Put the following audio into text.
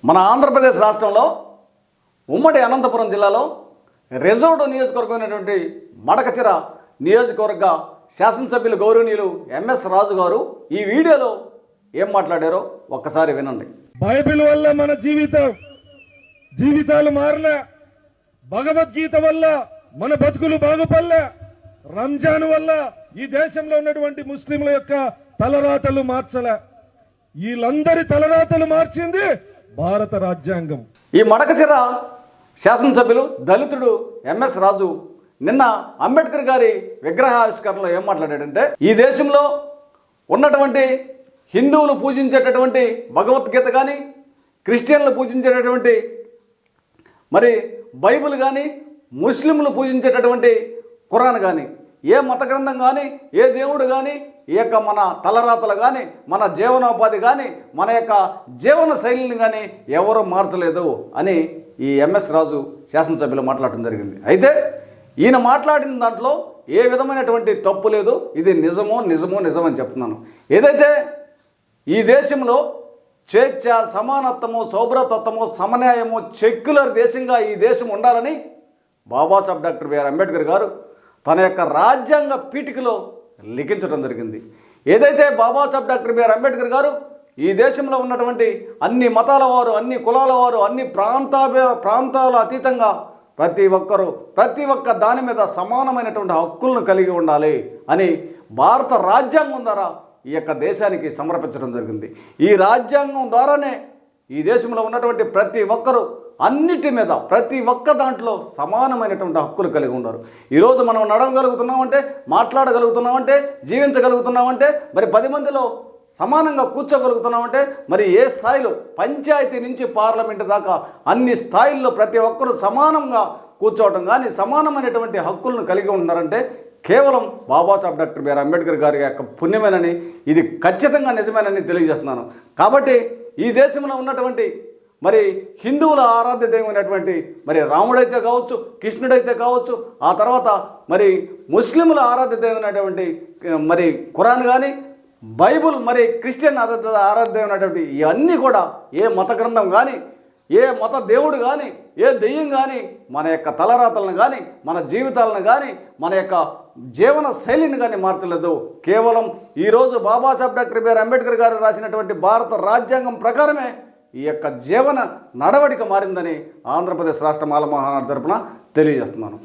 మన ఆంధ్రప్రదేశ్ రాష్ట్రంలో ఉమ్మడి అనంతపురం జిల్లాలో రిజర్వ్డ్ నియోజకవర్గమైనటువంటి మడకశిర నియోజకవర్గ శాసనసభ్యులు గౌరవనీయులు ఎంఎస్ రాజు గారు ఈ వీడియోలో ఏం మాట్లాడారో ఒక్కసారి వినండి. బైబిల్ వల్ల మన జీవితాలు మారలే, భగవద్గీత వల్ల మన బతుకులు బాగుపడలే, రంజాన్ వల్ల ఈ దేశంలో ఉన్నటువంటి ముస్లింల యొక్క తలరాతలు మార్చలే. వీళ్ళందరి తలరాతలు మార్చింది భారత రాజ్యాంగం. ఈ మడకశిర శాసనసభ్యులు దళితుడు ఎంఎస్ రాజు నిన్న అంబేద్కర్ గారి విగ్రహావిష్కరణలో ఏం మాట్లాడాడంటే, ఈ దేశంలో ఉన్నటువంటి హిందువులు పూజించేటటువంటి భగవద్గీత కానీ, క్రిస్టియన్లు పూజించేటటువంటి మరి బైబిల్ కానీ, ముస్లింలు పూజించేటటువంటి ఖురాన్ కానీ, ఏ మత గ్రంథం కానీ, ఏ దేవుడు కానీ, ఈ యొక్క మన తలరాతలు కానీ, మన జీవనోపాధి కానీ, మన యొక్క జీవన శైలిని కానీ ఎవరు మార్చలేదు అని ఈ ఎంఎస్ రాజు శాసనసభ్యులు మాట్లాడటం జరిగింది. అయితే ఈయన మాట్లాడిన దాంట్లో ఏ విధమైనటువంటి తప్పు లేదు, ఇది నిజమని చెప్తున్నాను. ఏదైతే ఈ దేశంలో స్వేచ్ఛ, సమానత్వము, సౌభ్రతత్వము, సమన్యాయము, సెక్యులర్ దేశంగా ఈ దేశం ఉండాలని బాబాసాహెబ్ డాక్టర్ బిఆర్ అంబేద్కర్ గారు తన యొక్క రాజ్యాంగ పీఠికలో లిఖించడం జరిగింది. ఏదైతే బాబాసాహెబ్ డాక్టర్ బిఆర్ అంబేద్కర్ గారు ఈ దేశంలో ఉన్నటువంటి అన్ని మతాల వారు, అన్ని కులాల వారు, అన్ని ప్రాంతాల అతీతంగా ప్రతి ఒక్క దాని మీద సమానమైనటువంటి హక్కులను కలిగి ఉండాలి అని భారత రాజ్యాంగం ద్వారా ఈ యొక్క దేశానికి సమర్పించడం జరిగింది. ఈ రాజ్యాంగం ద్వారానే ఈ దేశంలో ఉన్నటువంటి ప్రతి ఒక్కరూ అన్నిటి మీద ప్రతి ఒక్క దాంట్లో సమానమైనటువంటి హక్కులు కలిగి ఉన్నారు. ఈరోజు మనం నడవగలుగుతున్నామంటే, మాట్లాడగలుగుతున్నామంటే, జీవించగలుగుతున్నామంటే, మరి 10 మందిలో సమానంగా కూర్చోగలుగుతున్నామంటే, మరి ఏ స్థాయిలో పంచాయతీ నుంచి పార్లమెంటు దాకా అన్ని స్థాయిల్లో ప్రతి ఒక్కరూ సమానంగా కూర్చోవటం కానీ సమానమైనటువంటి హక్కులను కలిగి ఉన్నారంటే కేవలం బాబాసాహెబ్ డాక్టర్ బిఆర్ అంబేద్కర్ గారి యొక్క పుణ్యమేనని, ఇది ఖచ్చితంగా నిజమేనని తెలియజేస్తున్నాను. కాబట్టి ఈ దేశంలో ఉన్నటువంటి మరి హిందువుల ఆరాధ్య దైవమైనటువంటి మరి రాముడైతే కావచ్చు, కృష్ణుడైతే కావచ్చు, ఆ తర్వాత మరి ముస్లింల ఆరాధ్య దైవమైనటువంటి మరి ఖురాన్ కానీ, బైబుల్, మరి క్రిస్టియన్ ఆరాధ్య దైవమైనటువంటి ఇవన్నీ కూడా ఏ మత గ్రంథం కానీ, ఏ మత దేవుడు కానీ, ఏ దెయ్యం కానీ మన యొక్క తలరాతలను కానీ, మన జీవితాలను కానీ, మన యొక్క జీవన శైలిని కానీ మార్చలేదు. కేవలం ఈరోజు బాబాసాహెబ్ డాక్టర్ బిఆర్ అంబేద్కర్ గారు రాసినటువంటి భారత రాజ్యాంగం ప్రకారమే ఈ యొక్క జీవన నడవడిక మారిందని ఆంధ్రప్రదేశ్ రాష్ట్ర మాల మహానాడు తరపున తెలియజేస్తున్నాను.